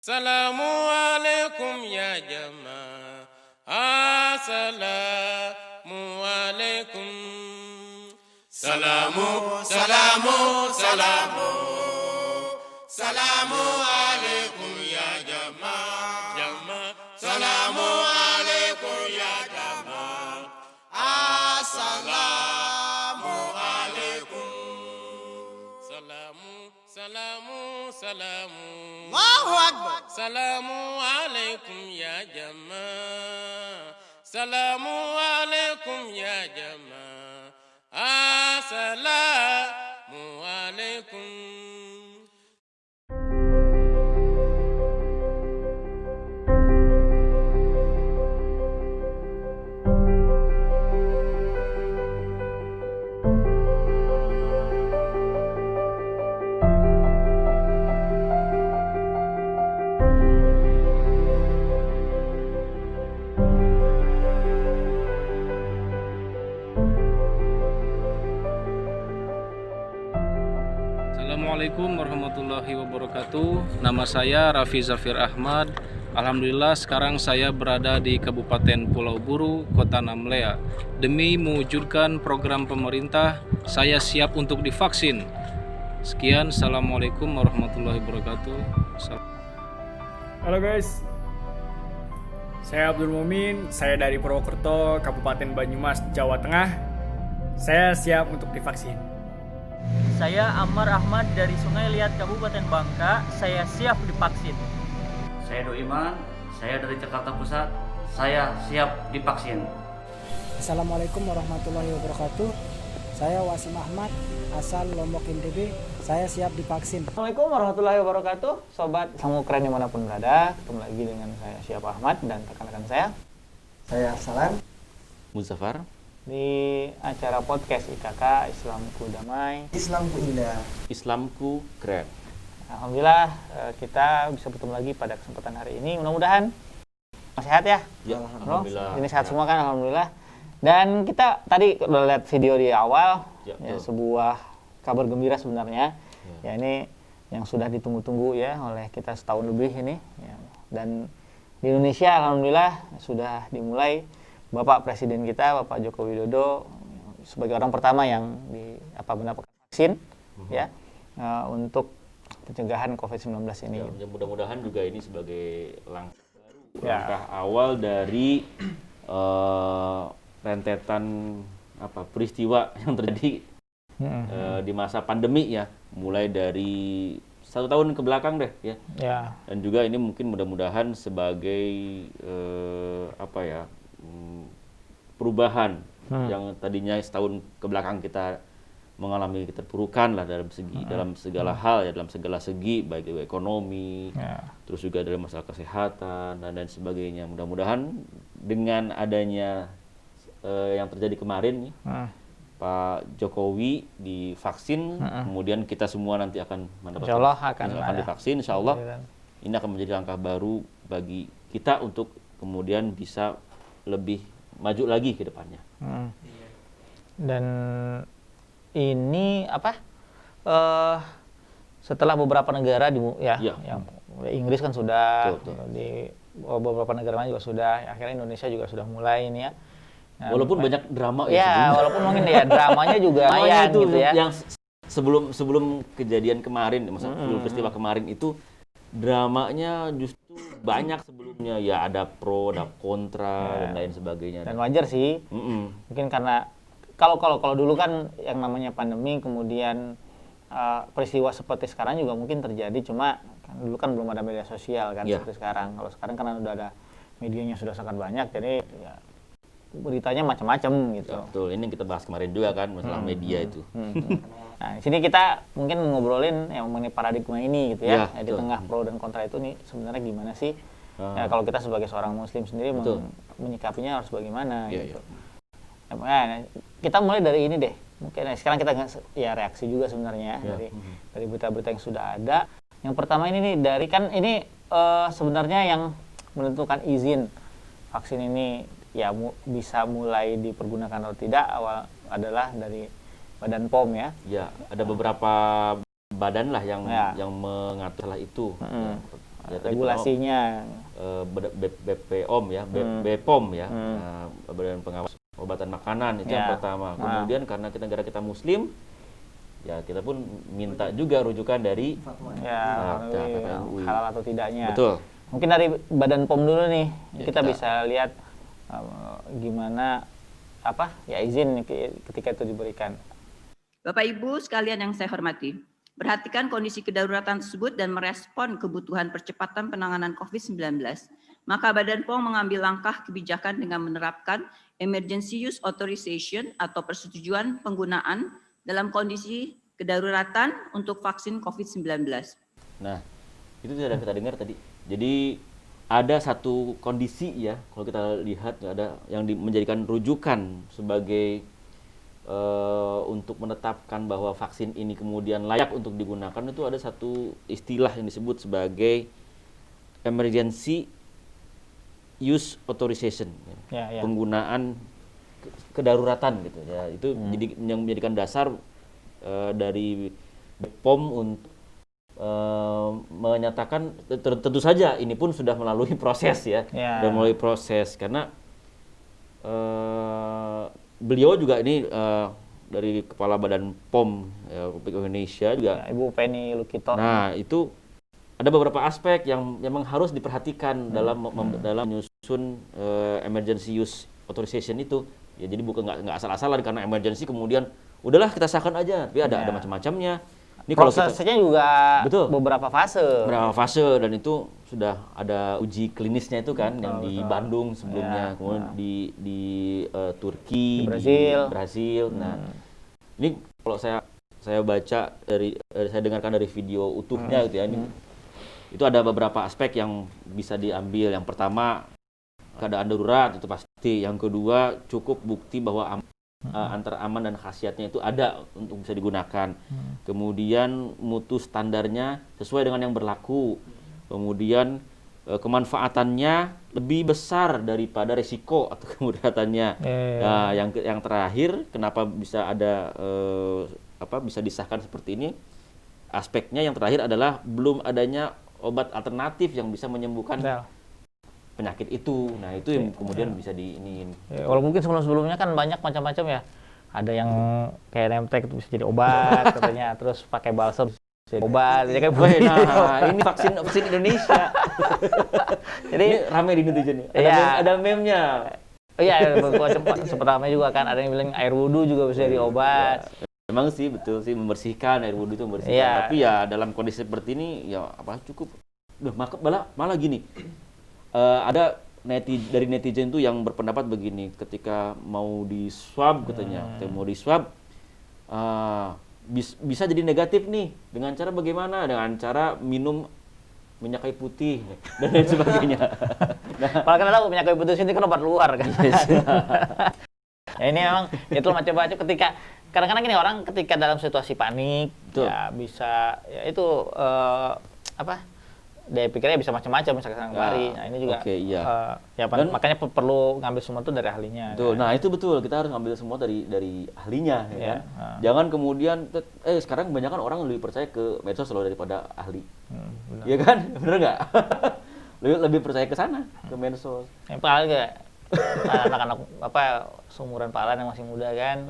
Assalamualaikum ya jamaah. Assalamualaikum. Salamu, salamu, salamu. Salamu alaikum ya jamaah. Jamaah. Salamu alaikum ya jamaah. Assalamu alaikum. Salamu, salamu, salamu. Allahu Akbar. Salamu alaikum ya jamaah. Salamu alaikum ya jamaah. Assalamu alaikum. Assalamualaikum warahmatullahi wabarakatuh. Nama saya Raffi Zafir Ahmad. Alhamdulillah sekarang saya berada di Kabupaten Pulau Buru, Kota Namlea. Demi mewujudkan program pemerintah, saya siap untuk divaksin. Sekian, Assalamualaikum warahmatullahi wabarakatuh. Halo guys, saya Abdul Mumin, saya dari Purwokerto, Kabupaten Banyumas, Jawa Tengah. Saya siap untuk divaksin. Saya Ammar Ahmad dari Sungai Liat, Kabupaten Bangka. Saya siap divaksin. Saya Doiman, saya dari Jakarta Pusat. Saya siap divaksin. Assalamualaikum warahmatullahi wabarakatuh. Saya Wasim Ahmad, asal Lombok NTB. Saya siap divaksin. Assalamualaikum warahmatullahi wabarakatuh. Sobat Sangu Keren dimanapun berada, ketemu lagi dengan saya Syihab Ahmad dan rekan-rekan saya. Saya Salam Muzaffar. Di acara podcast IKK Islamku Damai, Islamku Indah, Islamku Keren. Alhamdulillah kita bisa bertemu lagi pada kesempatan hari ini. Mudah-mudahan sehat ya. Ya, alhamdulillah. Ini sehat semua kan, alhamdulillah. Dan kita tadi udah lihat video di awal, ya, sebuah kabar gembira sebenarnya. Ya, ini yang sudah ditunggu-tunggu ya oleh kita setahun lebih ini. Ya. Dan di Indonesia alhamdulillah sudah dimulai. Bapak Presiden kita, Bapak Joko Widodo, sebagai orang pertama yang mendapatkan vaksin ya untuk pencegahan COVID-19 ini. Ya, mudah-mudahan juga ini sebagai langkah awal dari rentetan peristiwa yang terjadi di masa pandemi ya, mulai dari 1 tahun ke belakang deh ya. Dan juga ini mungkin mudah-mudahan sebagai perubahan yang tadinya setahun ke belakang kita mengalami keterpurukan lah dalam segala hal ya, dalam segala segi, baik itu ekonomi, terus juga dalam masalah kesehatan dan lain sebagainya. Mudah-mudahan dengan adanya yang terjadi kemarin nih, Pak Jokowi divaksin, kemudian kita semua nanti akan mendapatkan divaksin, insya Allah ini akan menjadi langkah baru bagi kita untuk kemudian bisa lebih maju lagi ke depannya. Dan ini setelah beberapa negara yang Inggris kan sudah, di beberapa negara lain juga sudah, akhirnya Indonesia juga sudah mulai ini ya. Walaupun banyak drama ya walaupun mungkin ya dramanya juga lumayan itu gitu ya. Yang sebelum kejadian kemarin, sebelum peristiwa kemarin itu dramanya justru banyak sebelumnya ya, ada pro, ada kontra dan lain sebagainya. Dan wajar sih, mungkin karena kalau dulu kan yang namanya pandemi, kemudian peristiwa seperti sekarang juga mungkin terjadi, cuma dulu kan belum ada media sosial kan seperti sekarang. Kalau sekarang karena udah ada medianya sudah sangat banyak, jadi ya, beritanya macam-macam gitu. Ya, betul, ini kita bahas kemarin juga kan masalah media itu. Nah, di sini kita mungkin ngobrolin yang mengenai paradigma ini gitu ya. Di betul. tengah pro dan kontra itu nih sebenarnya gimana sih? Ya, kalau kita sebagai seorang muslim sendiri menyikapinya harus bagaimana gitu. Nah, kita mulai dari ini deh. Mungkin sekarang kita reaksi juga sebenarnya dari berita-berita yang sudah ada. Yang pertama ini nih dari kan ini sebenarnya yang menentukan izin vaksin ini ya bisa mulai dipergunakan atau tidak awal adalah dari Badan POM ya. Ya, ada beberapa badan lah yang mengatur hal itu. Ya, tadi regulasinya. BPOM ya, BPOM ya, Badan Pengawas Obat dan Makanan itu yang pertama. Kemudian karena negara kita Muslim, ya kita pun minta juga rujukan dari MUI, halal atau tidaknya. Betul. Mungkin dari Badan POM dulu nih, kita bisa lihat gimana izin ketika itu diberikan. Bapak Ibu sekalian yang saya hormati, perhatikan kondisi kedaruratan tersebut dan merespon kebutuhan percepatan penanganan COVID-19. Maka Badan POM mengambil langkah kebijakan dengan menerapkan Emergency Use Authorization atau persetujuan penggunaan dalam kondisi kedaruratan untuk vaksin COVID-19. Nah, itu sudah kita dengar tadi. Jadi ada satu kondisi ya, kalau kita lihat ada yang menjadikan rujukan sebagai untuk menetapkan bahwa vaksin ini kemudian layak untuk digunakan, itu ada satu istilah yang disebut sebagai Emergency Use Authorization, penggunaan kedaruratan gitu ya. Itu jadi yang menjadikan dasar dari BPOM untuk menyatakan tentu saja ini pun sudah melalui proses sudah melalui proses karena beliau juga ini dari Kepala Badan POM Republik Indonesia juga Ibu Penny Lukito. Nah, itu ada beberapa aspek yang memang harus diperhatikan dalam menyusun emergency use authorization itu. Ya, jadi bukan nggak asal-asalan karena emergency kemudian udahlah kita sahkan aja, tapi ada macam-macamnya. Ini prosesnya juga beberapa fase dan itu sudah ada uji klinisnya itu kan yang di Bandung sebelumnya, kemudian di Turki, di Brazil. Nah, ini kalau saya baca saya dengarkan dari video utuhnya gitu ya. Itu ada beberapa aspek yang bisa diambil. Yang pertama, keadaan darurat itu pasti. Yang kedua, cukup bukti bahwa antara aman dan khasiatnya itu ada untuk bisa digunakan. Kemudian mutu standarnya sesuai dengan yang berlaku. Kemudian kemanfaatannya lebih besar daripada risiko atau kemudaratannya. Nah, yang terakhir, kenapa bisa ada bisa disahkan seperti ini? Aspeknya yang terakhir adalah belum adanya obat alternatif yang bisa menyembuhkan penyakit itu. Nah, itu yang kemudian bisa diiniin. Kalau mungkin sebelum-sebelumnya kan banyak macam-macam ya. Ada yang kayak Nemtek itu bisa jadi obat katanya, terus pakai balsam jadi obat. Jadi kayak ini vaksin Indonesia. Jadi ini ramai di netizen. Ada meme-nya. Iya, sempat ramai juga kan, ada yang bilang air wudhu juga bisa jadi obat. Memang sih betul sih, membersihkan, air wudhu itu membersihkan. Tapi ya dalam kondisi seperti ini ya cukup. Malah gini. Ada dari netizen itu yang berpendapat begini, ketika mau di swab katanya, bisa jadi negatif nih dengan cara bagaimana? Dengan cara minum minyak kayu putih dan lain sebagainya. Malah kan tahu minyak kayu putih ini kan obat luar kan. Ya, ini memang itu macam-macam ketika kadang-kadang gini, orang ketika dalam situasi panik ya bisa dia pikirnya bisa macam-macam, misalkan kembali. Nah, ini juga makanya perlu ngambil semua itu dari ahlinya. Betul. Kan? Nah, itu betul. Kita harus ngambil semua dari ahlinya ya kan. Jangan kemudian sekarang kebanyakan orang lebih percaya ke medsos loh daripada ahli. Iya kan? Bener nggak? lebih percaya ke sana, ke medsos. Yang paling anak-anak seumuran Pak Alan yang masih muda kan.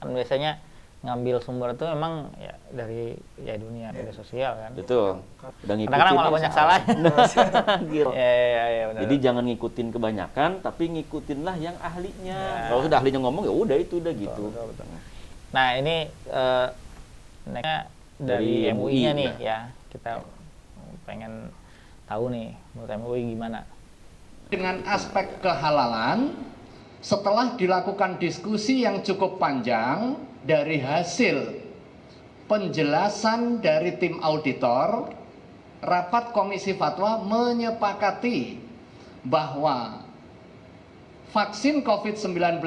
Kan biasanya ngambil sumber itu memang ya dari dunia media sosial kan. Betul. Kadang-kadang malah banyak salah. Benar. Jadi jangan ngikutin kebanyakan, tapi ngikutinlah yang ahlinya. Kalau sudah ahlinya ngomong ya udah itu udah gitu. Betul. Nah, ini dari MUI-nya nih ya. Kita pengen tahu nih menurut MUI gimana. Dengan aspek kehalalan, setelah dilakukan diskusi yang cukup panjang dari hasil penjelasan dari tim auditor, rapat Komisi Fatwa menyepakati bahwa vaksin COVID-19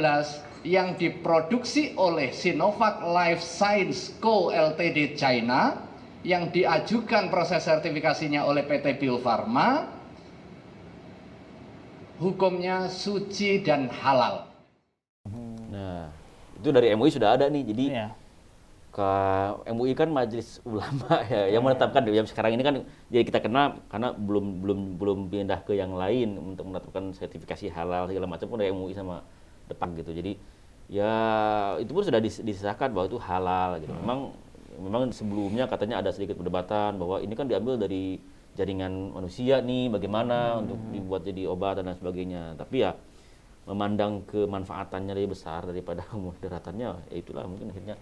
yang diproduksi oleh Sinovac Life Science Co. Ltd. China yang diajukan proses sertifikasinya oleh PT Bio Farma hukumnya suci dan halal. Nah, itu dari MUI sudah ada nih. Jadi MUI kan Majelis Ulama ya, yang menetapkan yang sekarang ini kan jadi kita kenal karena belum pindah ke yang lain untuk menetapkan sertifikasi halal segala macam pun dari MUI sama depan gitu. Jadi ya itu pun sudah disahkan bahwa itu halal gitu. Memang sebelumnya katanya ada sedikit perdebatan bahwa ini kan diambil dari jaringan manusia nih, bagaimana untuk dibuat jadi obat dan sebagainya. Tapi ya memandang kemanfaatannya lebih besar daripada mudaratannya, ya itulah mungkin akhirnya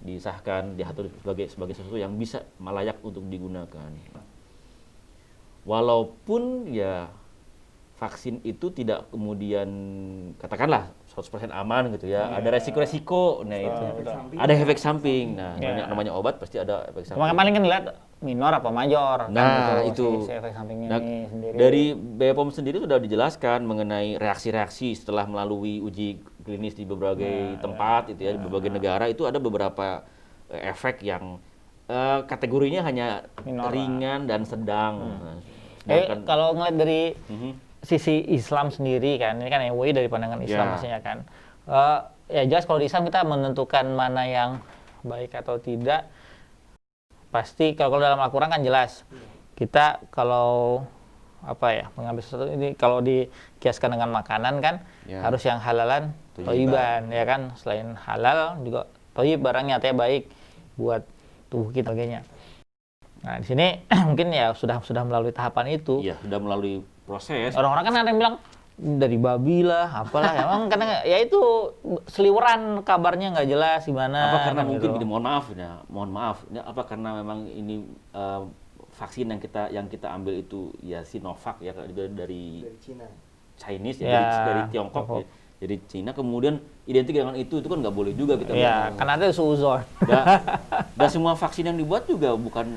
disahkan, diatur sebagai sesuatu yang bisa layak untuk digunakan. Walaupun ya vaksin itu tidak kemudian katakanlah 100% aman gitu ya, ada resiko-resiko, nah itu ada efek samping. Nah, namanya obat pasti ada efek samping. Paling kan lihat minor apa major. Nah, kan itu si efek sampingnya ini sendiri. Dari BPOM sendiri sudah dijelaskan mengenai reaksi-reaksi setelah melalui uji klinis di berbagai tempat itu ya, di berbagai negara itu ada beberapa efek yang kategorinya hanya minor, ringan dan sedang. Kalau ngeliat dari sisi Islam sendiri kan, ini kan MUI dari pandangan Islam maksudnya kan. Ya jelas kalau di Islam kita menentukan mana yang baik atau tidak. Pasti kalau dalam Al-Quran kan jelas. Kita kalau mengambil sesuatu ini kalau dikiaskan dengan makanan kan harus yang halalan thayyiban ya kan. Selain halal juga thayyib barangnya artinya baik buat tubuh kita sebagainya. Nah, di sini mungkin ya sudah melalui tahapan itu. Iya, sudah melalui proses. Orang-orang kan ada yang bilang dari babi lah, apalah. Emang karena ya itu seliweran kabarnya nggak jelas gimana. Apa karena kan mungkin gitu. gini, mohon maaf. Ya, apa karena memang ini vaksin yang kita ambil itu ya Sinovac ya dari Cina. Chinese ya, dari Tiongkok. Ya. Dari Cina kemudian identik dengan itu kan nggak boleh juga kita. Iya, karena ada suuzon. Dan semua vaksin yang dibuat juga bukan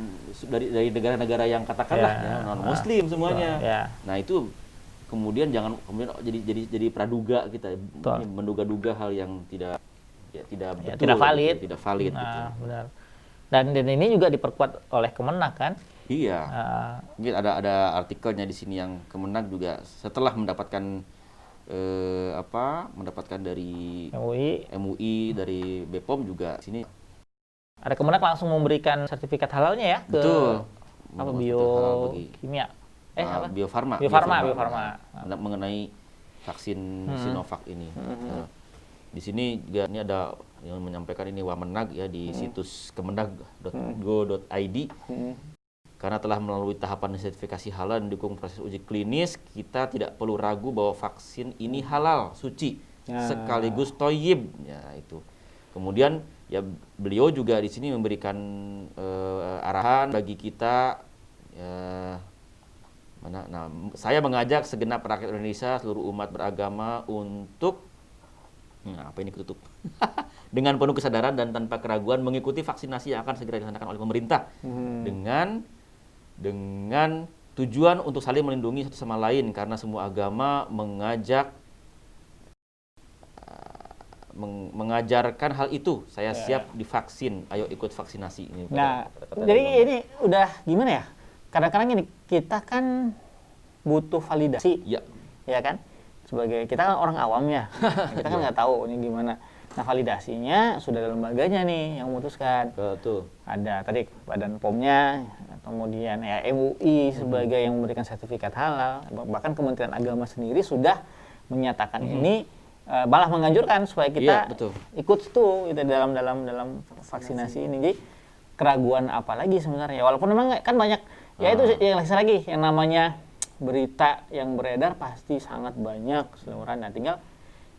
dari negara-negara yang katakanlah non Muslim semuanya. Nah itu kemudian jangan jadi praduga kita menduga-duga hal yang tidak betul, tidak valid. Tidak valid. Nah, gitu. benar. Dan ini juga diperkuat oleh Kemenak kan? Iya. Mungkin ada artikelnya di sini yang Kemenak juga setelah mendapatkan dari MUI dari BPOM juga sini ada Kemenak langsung memberikan sertifikat halalnya ya ke biokimia Bio Farma mengenai vaksin Sinovac ini. Nah, di sini juga ini ada yang menyampaikan ini Wamenag ya di situs kemenag.go.id. Karena telah melalui tahapan sertifikasi halal dan didukung proses uji klinis, kita tidak perlu ragu bahwa vaksin ini halal, suci, sekaligus thayyib. Ya, itu. Kemudian ya beliau juga di sini memberikan arahan bagi kita. Saya mengajak segenap rakyat Indonesia, seluruh umat beragama untuk dengan penuh kesadaran dan tanpa keraguan mengikuti vaksinasi yang akan segera dilaksanakan oleh pemerintah dengan tujuan untuk saling melindungi satu sama lain karena semua agama mengajarkan hal itu. Saya siap divaksin, ayo ikut vaksinasi ini. Nah, jadi ini udah gimana ya? Kadang-kadang ini kita kan butuh validasi, ya kan? Sebagai kita kan orang awam ya, kita kan nggak tahu ini gimana. Nah, validasinya sudah ada lembaganya nih yang memutuskan. Betul. Ada tadi Badan POM-nya, kemudian ya MUI sebagai yang memberikan sertifikat halal, bahkan Kementerian Agama sendiri sudah menyatakan ini malah menganjurkan supaya kita ikut tuh itu dalam vaksinasi ini. Jadi keraguan apa lagi sebenarnya? Walaupun memang kan banyak ya itu yang lagi yang namanya berita yang beredar pasti sangat banyak seliweran. Nah, tinggal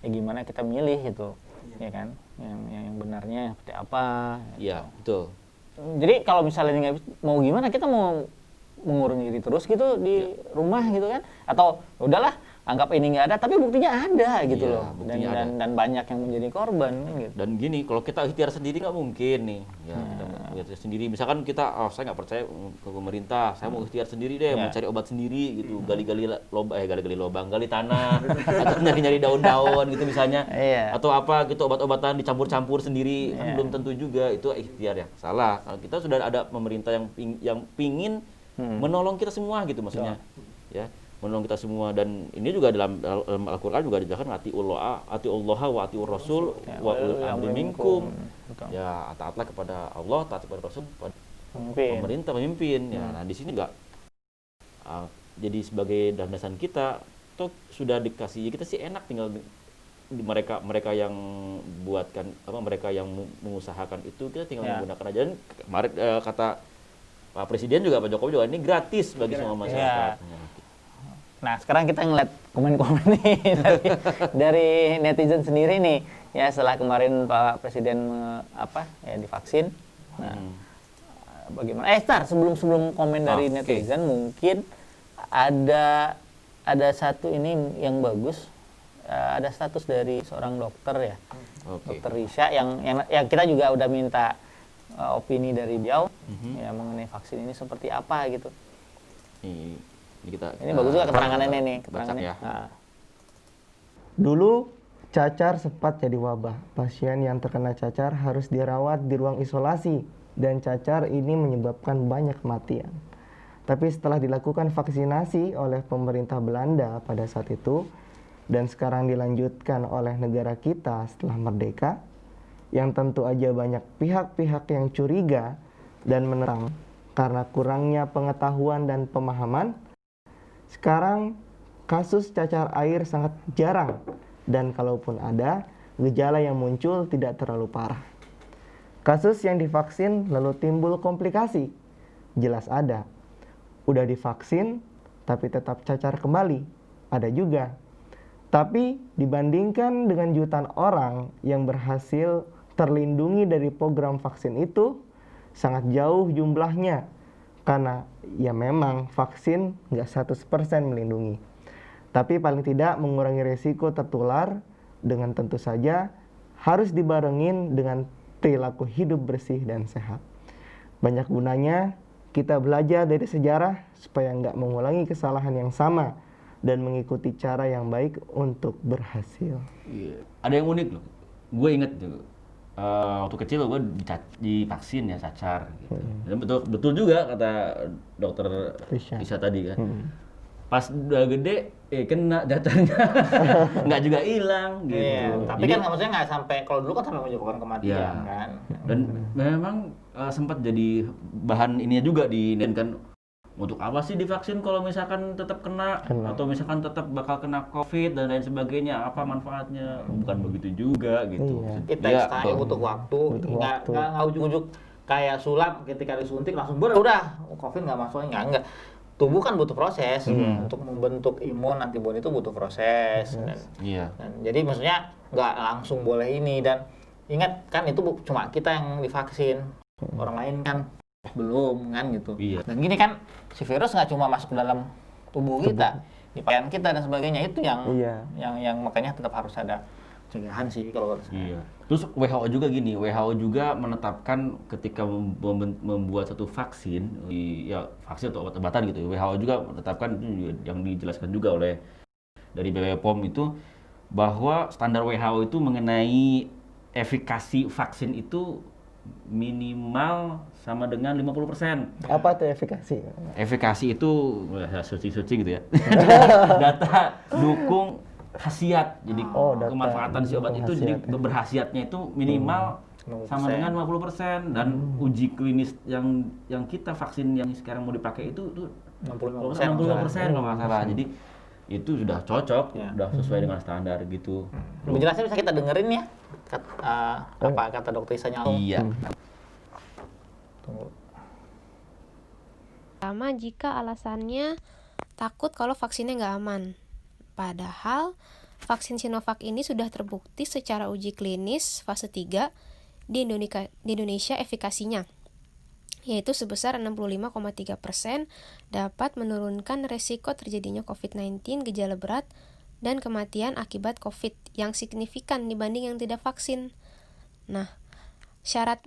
ya gimana kita milih gitu. Ya kan, yang benarnya seperti apa? Iya, betul. Jadi kalau misalnya nggak mau gimana, kita mau mengurung diri terus gitu di rumah gitu kan? Atau udahlah, anggap ini nggak ada, tapi buktinya ada gitu loh. Dan banyak yang menjadi korban kan gitu. Dan gini, kalau kita ikhtiar sendiri nggak mungkin nih. Ya, kita ikhtiar sendiri. Misalkan kita, saya nggak percaya ke pemerintah, saya mau ikhtiar sendiri deh, mau cari obat sendiri gitu, gali-gali lubang, gali tanah, atau nyari-nyari daun-daun gitu misalnya, atau apa gitu obat-obatan dicampur-campur sendiri, kan belum tentu juga itu ikhtiar yang salah. Kalau kita sudah ada pemerintah yang pingin menolong kita semua gitu maksudnya, ya. menolong kita semua. Dan ini juga dalam Al-Qur'an juga dijelaskan atiullaha wa atiur rasul wa ulil amri minkum. Ya, taatlah kepada Allah, taat kepada Rasul, kepada pemerintah, pemimpin. Ya, nah di sini enggak jadi sebagai landasan kita tuh sudah dikasih, kita sih enak tinggal di mereka yang buatkan mereka yang mengusahakan itu, kita tinggal menggunakan aja. Dan kemarin kata Pak Presiden juga, Pak Jokowi juga, ini gratis bagi semua masyarakat. Nah, sekarang kita ngeliat komen-komen nih dari netizen sendiri nih, ya setelah kemarin Pak Presiden divaksin. Nah, bagaimana? Sebelum komen dari netizen, mungkin ada satu ini yang bagus. Ada status dari seorang dokter ya, Dokter Risha yang kita juga udah minta opini dari beliau ya mengenai vaksin ini seperti apa gitu. Ini bagus juga keterangannya nih, keterangannya. Ya. Dulu cacar sempat jadi wabah. Pasien yang terkena cacar harus dirawat di ruang isolasi dan cacar ini menyebabkan banyak kematian. Tapi setelah dilakukan vaksinasi oleh pemerintah Belanda pada saat itu, dan sekarang dilanjutkan oleh negara kita setelah merdeka, yang tentu aja banyak pihak-pihak yang curiga dan menentang karena kurangnya pengetahuan dan pemahaman. Sekarang kasus cacar air sangat jarang, dan kalaupun ada, gejala yang muncul tidak terlalu parah. Kasus yang divaksin lalu timbul komplikasi, jelas ada. Udah divaksin tapi tetap cacar kembali, ada juga. Tapi dibandingkan dengan jutaan orang yang berhasil terlindungi dari program vaksin itu, sangat jauh jumlahnya. Karena ya memang vaksin nggak 100% melindungi. Tapi paling tidak mengurangi resiko tertular, dengan tentu saja harus dibarengin dengan perilaku hidup bersih dan sehat. Banyak gunanya kita belajar dari sejarah supaya nggak mengulangi kesalahan yang sama dan mengikuti cara yang baik untuk berhasil. Iya. Ada yang unik loh. Gue inget tuh, waktu kecil gue divaksin ya cacar. Gitu. Dan betul juga kata dokter Risha tadi kan. Pas udah gede, kena cacarnya, nggak juga hilang gitu. Iya, tapi jadi, kan maksudnya nggak sampai, kalau dulu kan sampai menyebabkan kematian kan. Dan memang sempat jadi bahan ininya juga kan. Untuk apa sih divaksin kalau misalkan tetap kena atau misalkan tetap bakal kena COVID dan lain sebagainya, apa manfaatnya? Bukan begitu juga gitu. Kita butuh waktu, nggak ujuk-ujuk kayak sulap ketika disuntik langsung udah COVID nggak masuk, nggak. Tubuh kan butuh proses untuk membentuk imun antibodi itu butuh proses. Dan jadi maksudnya nggak langsung boleh ini, dan ingat kan itu cuma kita yang divaksin, orang lain kan belum kan gitu. Dan gini kan si virus nggak cuma masuk ke dalam tubuh kita, di pakaian kita dan sebagainya, itu yang makanya tetap harus ada pencegahan sih kalau Terus WHO juga gini, WHO juga menetapkan ketika membuat satu vaksin, vaksin atau obat-obatan gitu, WHO juga menetapkan, yang dijelaskan juga oleh dari BPOM itu, bahwa standar WHO itu mengenai efikasi vaksin itu minimal sama dengan 50%. Apa tuh efikasi? Efikasi itu suci gitu ya. Data dukung khasiat. Jadi kemanfaatan si obat itu, jadi berkhasiatnya itu minimal sama dengan 50%, dan uji klinis yang kita vaksin yang sekarang mau dipakai itu 65% kalau nggak salah. Jadi itu sudah cocok, sudah sesuai dengan standar gitu. Lebih jelasnya bisa kita dengerin ya, apa kata dokter Risha-nya. Iya. Tunggu. Pertama, jika alasannya takut kalau vaksinnya nggak aman. Padahal vaksin Sinovac ini sudah terbukti secara uji klinis fase 3 di Indonesia efikasinya, yaitu sebesar 65,3% dapat menurunkan resiko terjadinya COVID-19, gejala berat, dan kematian akibat COVID yang signifikan dibanding yang tidak vaksin. Nah, syarat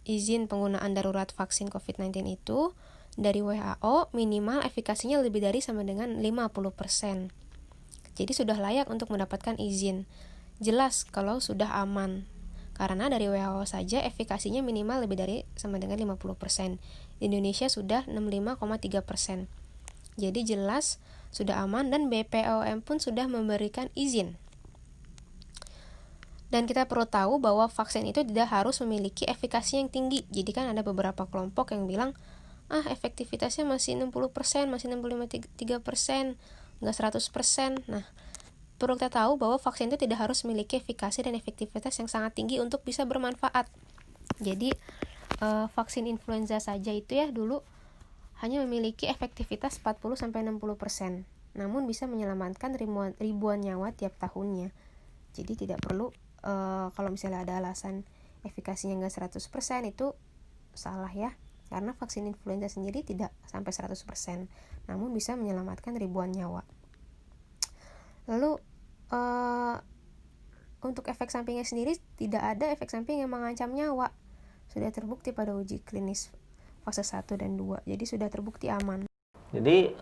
izin penggunaan darurat vaksin COVID-19 itu dari WHO minimal efikasinya lebih dari sama dengan 50%. Jadi sudah layak untuk mendapatkan izin. Jelas kalau sudah aman. Karena dari WHO saja efikasinya minimal lebih dari sama dengan 50%. Di Indonesia sudah 65,3%. Jadi jelas sudah aman dan BPOM pun sudah memberikan izin. Dan kita perlu tahu bahwa vaksin itu tidak harus memiliki efikasi yang tinggi. Jadi kan ada beberapa kelompok yang bilang, efektivitasnya masih 60%, masih 65-3%, nggak 100%. Nah, perlu kita tahu bahwa vaksin itu tidak harus memiliki efikasi dan efektivitas yang sangat tinggi untuk bisa bermanfaat. Jadi, vaksin influenza saja itu ya dulu hanya memiliki efektivitas 40-60%. Namun bisa menyelamatkan ribuan nyawa tiap tahunnya. Jadi tidak perlu kalau misalnya ada alasan efikasinya nggak 100% itu salah ya, karena vaksin influenza sendiri tidak sampai 100%, namun bisa menyelamatkan ribuan nyawa. Lalu untuk efek sampingnya sendiri tidak ada efek samping yang mengancam nyawa, sudah terbukti pada uji klinis fase 1 dan 2, jadi sudah terbukti aman. Jadi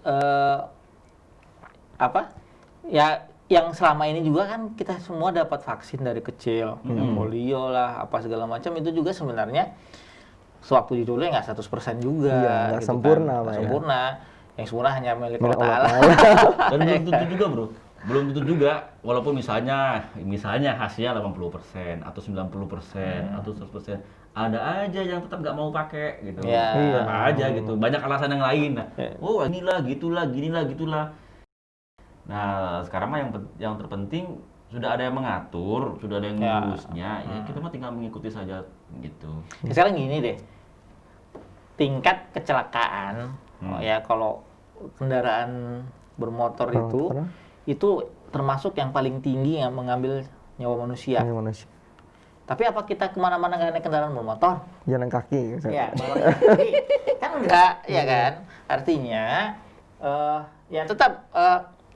ya yang selama ini juga kan kita semua dapat vaksin dari kecil, polio lah, apa segala macam, itu juga sebenarnya sewaktu ditolak nggak 100% juga. Nggak gitu sempurna, kan. Pak. Sempurna. Yang sempurna hanya milik Allah Ta'ala. Dan belum tentu juga, bro. Belum tentu juga, walaupun misalnya hasilnya 80% atau 90% atau 100%, ada aja yang tetap nggak mau pakai gitu. Apa aja gitu. Banyak alasan yang lain. Oh, inilah, gitulah, ginilah, gitulah. Nah, sekarang mah yang terpenting sudah ada yang mengatur, sudah ada yang ngurusnya, ya kita mah tinggal mengikuti saja gitu. Sekarang gini deh, tingkat kecelakaan, ya kalau kendaraan bermotor itu termasuk yang paling tinggi yang mengambil nyawa manusia. Tapi apa kita kemana-mana nggak naik kendaraan bermotor? Jalan kaki. Ya, kan enggak, ya kan? Artinya, ya tetap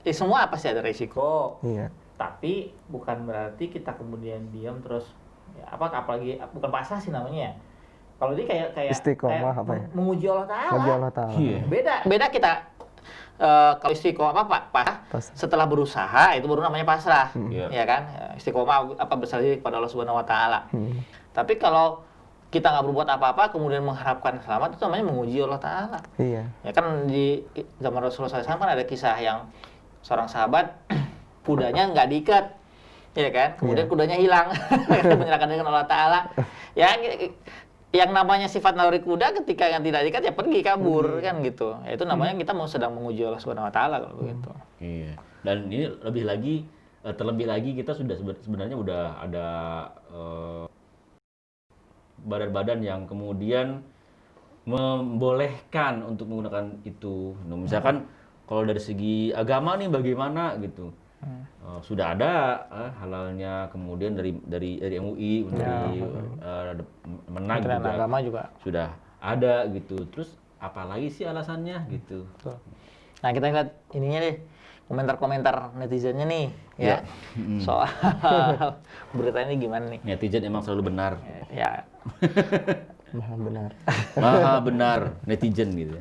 semua pasti ada resiko. Iya. Tapi bukan berarti kita kemudian diam terus, ya, apalagi bukan pasrah sih namanya. Kalau dia kayak istiqomah apa ya? Menguji Allah Ta'ala. Menguji Allah Ta'ala. Beda kita. Kalau istiqomah setelah berusaha itu baru namanya pasrah, ya kan? Istiqomah berserah diri kepada Allah Subhanahu Wa Ta'ala. Tapi kalau kita nggak berbuat apa-apa kemudian mengharapkan selamat, itu namanya menguji Allah Ta'ala. Iya. Ya kan di zaman Rasulullah SAW kan ada kisah yang seorang sahabat kudanya nggak diikat, ya kan? Kemudian kudanya hilang, menyerahkan dengan Allah Ta'ala. Ya, yang namanya sifat naluri kuda ketika yang tidak diikat ya pergi kabur kan gitu. Ya, itu namanya kita mau sedang menguji Allah Subhanahu Wa Ta'ala kalau begitu. Iya. Dan ini terlebih lagi kita sudah sebenarnya udah ada badan-badan yang kemudian membolehkan untuk menggunakan itu. Nah, misalkan kalau dari segi agama nih bagaimana gitu, sudah ada halalnya, kemudian dari MUI, dari Menag juga sudah ada gitu. Terus apalagi sih alasannya gitu. Nah kita lihat ininya deh, komentar-komentar netizennya nih ya soal berita ini gimana nih? Netizen emang selalu benar. Ya. Maha benar netizen gitu.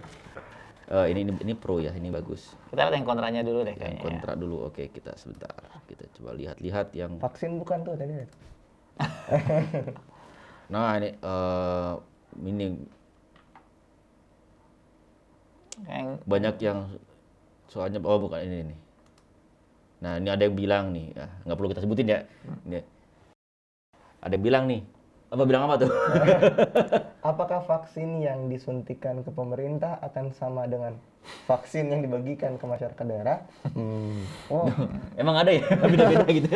Ini pro ya, ini bagus. Kita lihat yang kontranya dulu deh kayaknya. Kontra dulu, oke, kita sebentar. Kita coba lihat yang vaksin bukan tuh tadi. Nah, ini banyak yang soalnya bukan ini nih. Nah, ini ada yang bilang nih, nggak perlu kita sebutin ya. Ini ada yang bilang nih. Bilang apa tuh? Apakah vaksin yang disuntikan ke pemerintah akan sama dengan vaksin yang dibagikan ke masyarakat daerah? Oh, emang ada ya beda-beda gitu.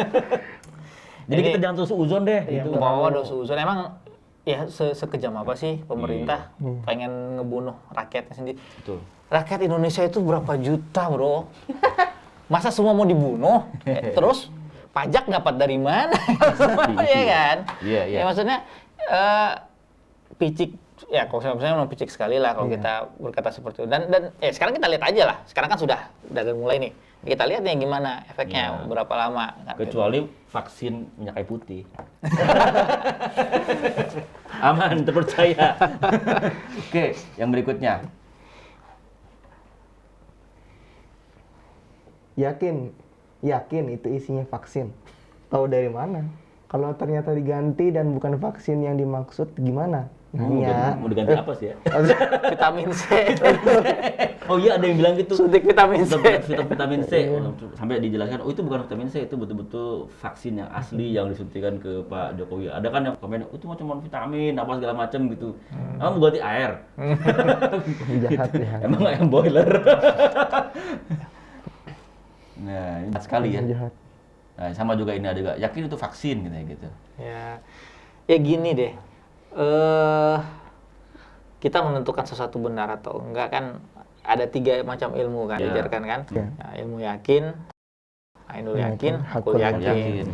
Jadi kita jangan suuzon deh. Gitu. Bawa suuzon. Emang ya sekejam apa sih pemerintah pengen ngebunuh rakyatnya sendiri? Betul. Rakyat Indonesia itu berapa juta, bro? Masa semua mau dibunuh? Terus pajak dapat dari mana? Iya kan? Iya. Ya maksudnya picik ya, kalau misalnya memang picik sekali lah kalau kita berkata seperti itu. Dan sekarang kita lihat aja lah. Sekarang kan sudah mulai nih. Kita lihat nih gimana efeknya, berapa lama. Kan, kecuali vaksin minyak kayu putih. Aman, terpercaya. Oke, yang berikutnya. Yakin itu isinya vaksin. Tahu dari mana? Kalau ternyata diganti dan bukan vaksin yang dimaksud gimana? Mau diganti apa sih ya? Vitamin C. Oh iya, ada yang bilang gitu. Suntik vitamin C. Vitamin C. Sampai dijelaskan, oh itu bukan vitamin C, itu betul-betul vaksin yang asli yang disuntikan ke Pak Jokowi. Ada kan yang komen, itu cuma vitamin, apa segala macam gitu. Emang mau ganti air? Jahat ya. Emang ayam boiler? Nah, ini jahat sekali ya. Jahat. Nah, sama juga ini ada juga, yakin itu vaksin gitu. Ya gini deh. Kita menentukan sesuatu benar atau enggak kan ada 3 macam ilmu kan diajarkan kan. Nah, ilmu yakin, ainul yakin, hakul yakin.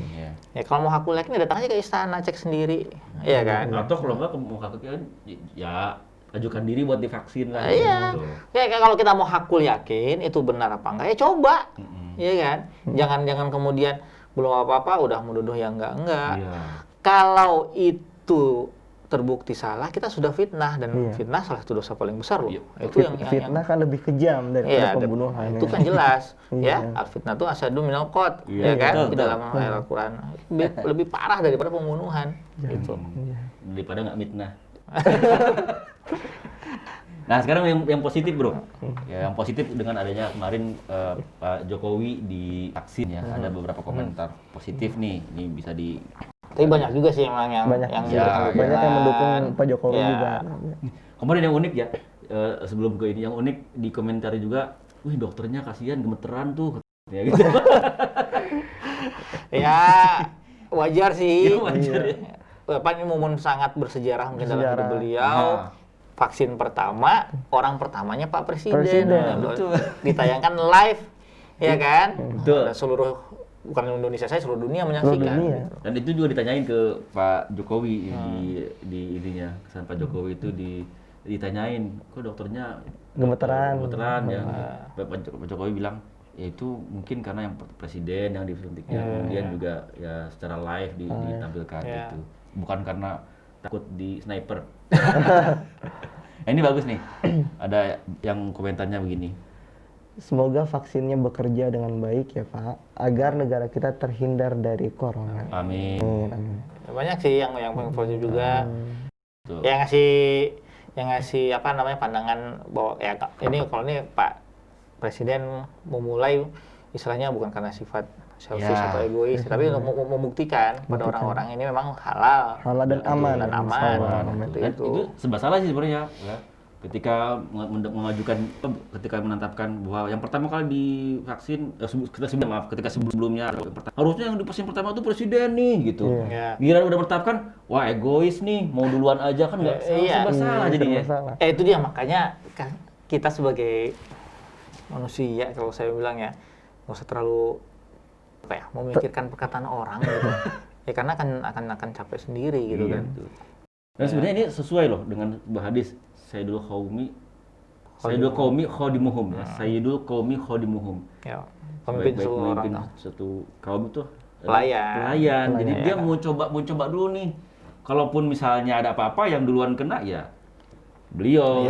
Ya kalau mau hakul yakin datang aja ke istana, cek sendiri. Iya kan? Atau kalau enggak mau hakul yakin ya ajukan diri buat divaksin lah. Iya. Kayak kalau kita mau hakul yakin itu benar apa enggak ya coba. Iya kan? Jangan kemudian belum apa-apa udah menuduh yang enggak. Kalau itu terbukti salah, kita sudah fitnah dan fitnah salah satu dosa paling besar loh. Itu yang fitnah kan lebih kejam daripada pembunuhan. Itu kan jelas. Ya, al-fitnah itu asyaddu minal qatl, ya kan? Di dalam ayat Al-Qur'an. Lebih parah daripada pembunuhan. Gitu. Daripada nggak mitnah. Nah, sekarang yang positif, Bro. Ya, yang positif dengan adanya kemarin Pak Jokowi divaksin ya. Ada beberapa komentar positif nih. Ini bisa di. Tapi banyak juga sih emang yang banyak yang mendukung Pak Jokowi juga. Kemarin yang unik ya, sebelum ke ini yang unik di komentar juga, wih dokternya kasihan gemeteran tuh. Ya gitu. Ya, wajar sih. Ya, wajar ya. Bapak ini momen sangat bersejarah mungkin dalam hidup beliau. Vaksin pertama, orang pertamanya Pak Presiden. Betul. Ditayangkan live, ya kan? Betul. Seluruh, bukan Indonesia, saya seluruh dunia menyaksikan. Dan itu juga ditanyain ke Pak Jokowi di ininya, kesan Pak Jokowi itu ditanyain, kok dokternya gemeteran ya. Pak Jokowi bilang, ya itu mungkin karena yang presiden yang disuntiknya, kemudian juga ya secara live ditampilkan gitu. Bukan karena takut di sniper. Nah, ini bagus nih. Ada yang komentarnya begini. Semoga vaksinnya bekerja dengan baik ya Pak, agar negara kita terhindar dari corona. Amin. Banyak sih yang positif juga. Yang ngasih apa namanya pandangan bahwa ya ini kalau ini Pak Presiden memulai istilahnya bukan karena sifat selfish atau egois, tapi untuk membuktikan pada orang-orang ini memang halal dan aman. Itu serba salah sih sebenarnya. Ya. Ketika mengajukan, ketika menetapkan bahwa yang pertama kali divaksin, ketika sebelumnya harusnya yang divaksin pertama itu presiden nih gitu. Giliran udah menetapkan, wah egois nih, mau duluan aja kan nggak serba salah jadinya. Itu dia makanya kan kita sebagai manusia kalau saya bilang ya nggak usah terlalu memikirkan perkataan orang gitu. Ya karena akan capek sendiri gitu kan. Dan sebenarnya ini sesuai loh dengan hadis Sayyidul Qaumi khadimuhum ya. Sayyidul Qaumi khadimuhum. Ya. Pemimpin satu kaum itu pelayan. Jadi dia mau coba dulu nih. Kalaupun misalnya ada apa-apa yang duluan kena ya beliau.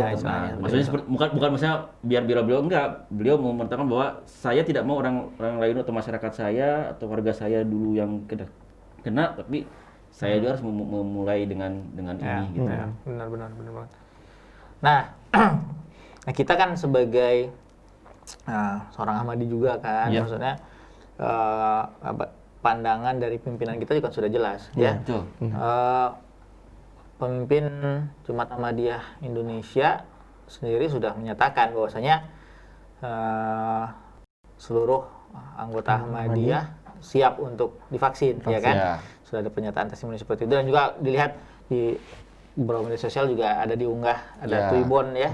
Maksudnya bukan misalnya biar beliau enggak. Beliau memerintahkan bahwa saya tidak mau orang lain atau masyarakat saya atau warga saya dulu yang kena, tapi saya juga harus memulai dengan ini gitu. Benar banget. Nah, kita kan sebagai seorang Ahmadi juga kan, maksudnya pandangan dari pimpinan kita juga sudah jelas, ya. Pemimpin Jemaat Ahmadiyah Indonesia sendiri sudah menyatakan bahwasanya seluruh anggota Ahmadiyah siap untuk divaksin, ya kan? Sudah ada pernyataan testimoni seperti itu, dan juga dilihat di beberapa media sosial juga ada diunggah, ada Twibbon ya,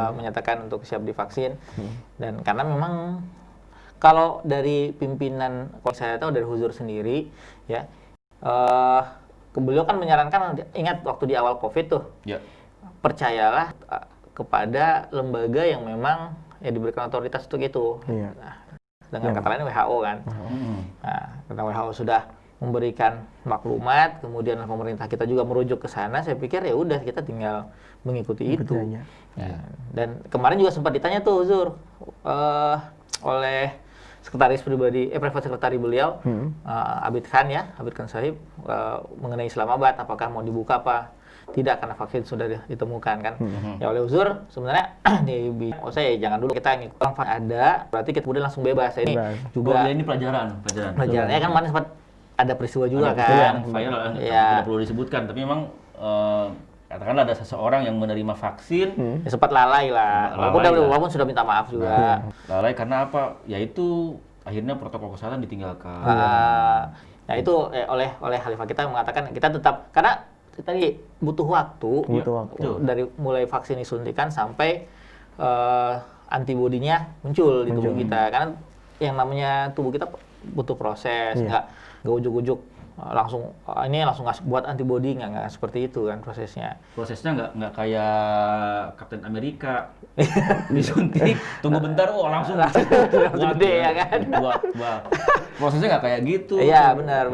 menyatakan untuk siap divaksin. Dan karena memang kalau dari pimpinan, kalau saya tahu dari Huzur sendiri, ya, beliau kan menyarankan, ingat waktu di awal COVID tuh, percayalah kepada lembaga yang memang diberikan otoritas untuk itu. Nah, dengan kata lain WHO kan. Nah, karena WHO sudah memberikan maklumat, kemudian pemerintah kita juga merujuk ke sana, saya pikir ya udah kita tinggal mengikuti itu. Dan kemarin juga sempat ditanya tuh Huzur oleh sekretaris pribadi, private secretary beliau, Abid Khan Sahib, mengenai Islamabad, apakah mau dibuka apa tidak karena vaksin sudah ditemukan kan. Ya oleh uzur sebenarnya saya jangan dulu kita ngikut ada, berarti kita kemudian langsung bebas. Ini juga ini pelajaran. Ya kan kemarin sempat ada peristiwa juga kan. Viral, tidak perlu disebutkan, tapi memang katakanlah ada seseorang yang menerima vaksin ya sempat lalai lah. Walaupun sudah minta maaf juga. Lalai karena apa? Yaitu akhirnya protokol kesehatan ditinggalkan. Ya itu oleh khalifah kita mengatakan kita tetap, karena tadi butuh waktu dari mulai vaksin disuntikan sampai antibodinya muncul di tubuh kita, karena yang namanya tubuh kita butuh proses, nggak ujuk-ujuk langsung ngasih buat antibodi, nggak seperti itu kan prosesnya nggak kayak Kapten Amerika disuntik tunggu bentar langsung gede ya kan. Prosesnya nggak kayak gitu. Iya benar.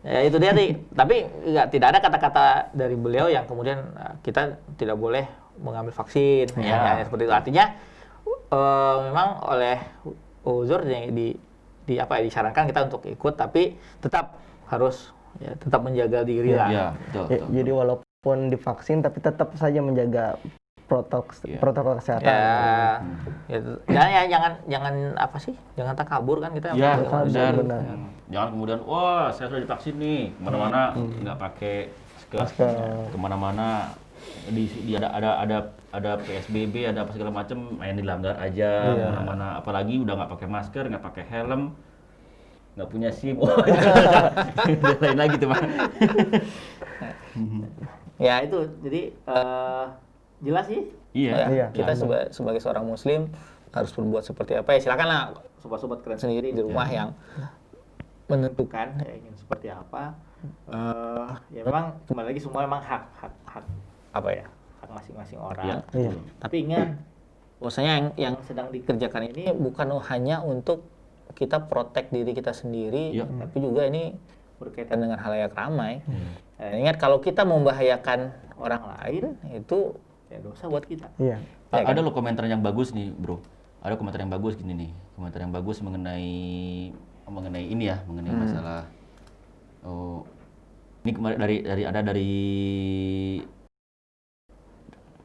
Ya itu dia nih, tapi tidak ada kata-kata dari beliau yang kemudian kita tidak boleh mengambil vaksin, ya seperti itu. Artinya memang oleh uzur disarankan kita untuk ikut, tapi tetap harus tetap menjaga diri lah. Jadi walaupun divaksin, tapi tetap saja menjaga protokol kesehatan. Jangan takabur kan kita. Benar. Jangan kemudian saya sudah divaksin nih, kemana-mana nggak pakai masker, kemana-mana ada PSBB, ada apa segala macam, main dilanggar aja, kemana-mana. Apalagi udah nggak pakai masker, nggak pakai helm, nggak punya SIM, lain lagi tuh Pak. Ya itu, jadi jelas sih. Kita sebagai seorang Muslim harus berbuat seperti apa ya. Silakanlah sobat-sobat kalian sendiri di rumah yang menentukan ingin seperti apa. Ya memang kembali lagi semua memang hak masing-masing orang. Tapi ingat, bahwasanya yang sedang dikerjakan ini bukan hanya untuk kita protek diri kita sendiri, tapi juga ini berkaitan dengan halayak ramai. Ingat, kalau kita membahayakan orang lain itu dosa buat kita. Ada loh komentar yang bagus nih bro, ada komentar yang bagus gini nih, komentar yang bagus mengenai ini ya, mengenai masalah ini dari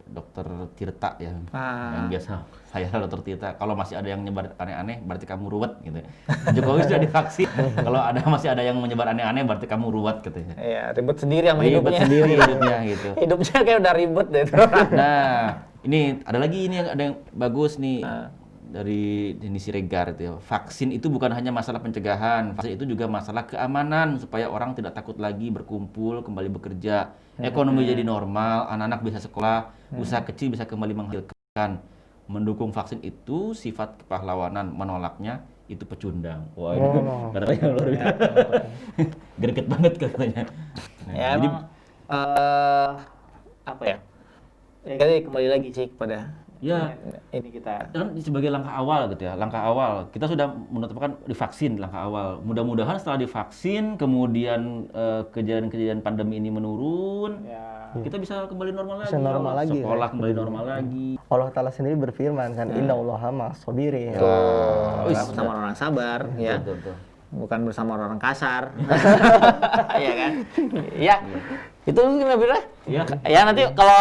Dokter Tirta ya, yang biasa saya Dokter Tirta. Kalau masih ada yang menyebar aneh-aneh, berarti kamu ruwet gitu. Jokowi sudah divaksin. Kalau masih ada yang menyebar aneh-aneh, berarti kamu ruwet gitu. Iya, ribet sendiri sama hidupnya. Ribet sendiri hidupnya gitu. Hidupnya kayak udah ribet deh. Nah, ini ada lagi ada yang bagus nih. Dari Denny Siregar itu ya. Vaksin itu bukan hanya masalah pencegahan, vaksin itu juga masalah keamanan supaya orang tidak takut lagi berkumpul, kembali bekerja, ekonomi jadi normal, anak-anak bisa sekolah, usaha kecil bisa kembali menghasilkan. Mendukung vaksin itu sifat kepahlawanan, menolaknya itu pecundang. Wah, itu katanya luar biasa. Greget banget katanya. Ya jadi apa ya? Kembali lagi sih kepada ini kita kan sebagai langkah awal gitu ya, langkah awal kita sudah menetapkan divaksin, langkah awal. Mudah-mudahan setelah divaksin kemudian kejadian-kejadian pandemi ini menurun, kita bisa kembali normal lagi. Sekolah kembali normal lagi. Allah Ta'ala sendiri berfirman kan, Innallaha ma'as-sabirin. Bersama orang sabar, ya. Bukan bersama orang kasar. Iya kan? Ya. Itu kenapa? Ya nanti kalau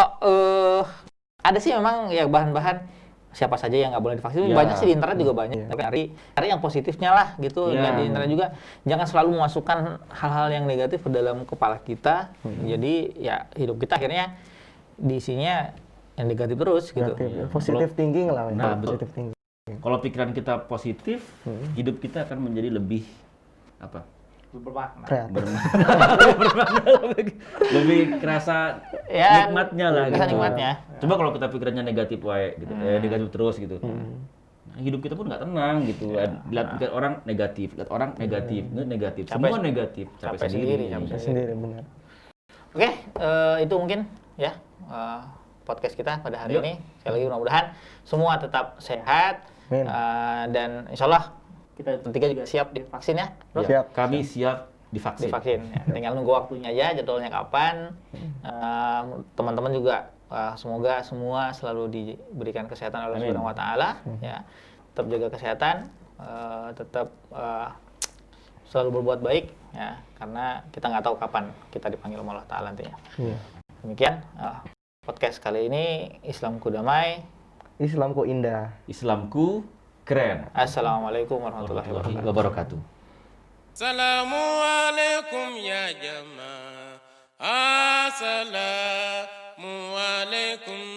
ada sih memang ya bahan-bahan siapa saja yang nggak boleh divaksin, banyak sih di internet juga banyak. Tapi cari yang positifnya lah gitu. Di internet juga jangan selalu memasukkan hal-hal yang negatif ke dalam kepala kita. Jadi ya hidup kita akhirnya diisinya yang negatif terus gitu. Positive thinking lah. Positive thinking. Kalau pikiran kita positif, hidup kita akan menjadi lebih bermakna. Lebih kerasa nikmatnya lah gitu. Nikmatnya. Coba kalau kita pikirannya negatif gitu, negatif terus gitu. Nah, hidup kita pun nggak tenang gitu. Lihat orang negatif, semua negatif. Capek sendiri, benar. Oke, itu mungkin ya podcast kita pada hari ini. Sekali lagi mudah-mudahan semua tetap sehat dan insya Allah kita bertiga juga siap divaksin ya, Bro? Siap. Kami siap divaksin. Ya. Tinggal nunggu waktunya aja, jadwalnya kapan. Teman-teman juga semoga semua selalu diberikan kesehatan oleh Allah Subhanahu wa Ta'ala. Ya, tetap jaga kesehatan tetap selalu berbuat baik ya, karena kita nggak tahu kapan kita dipanggil oleh Allah Ta'ala nantinya. Demikian podcast kali ini. Islamku damai, Islamku indah, Islamku keren. Assalamualaikum warahmatullahi wabarakatuh. Assalamualaikum ya jamaah. Assalamualaikum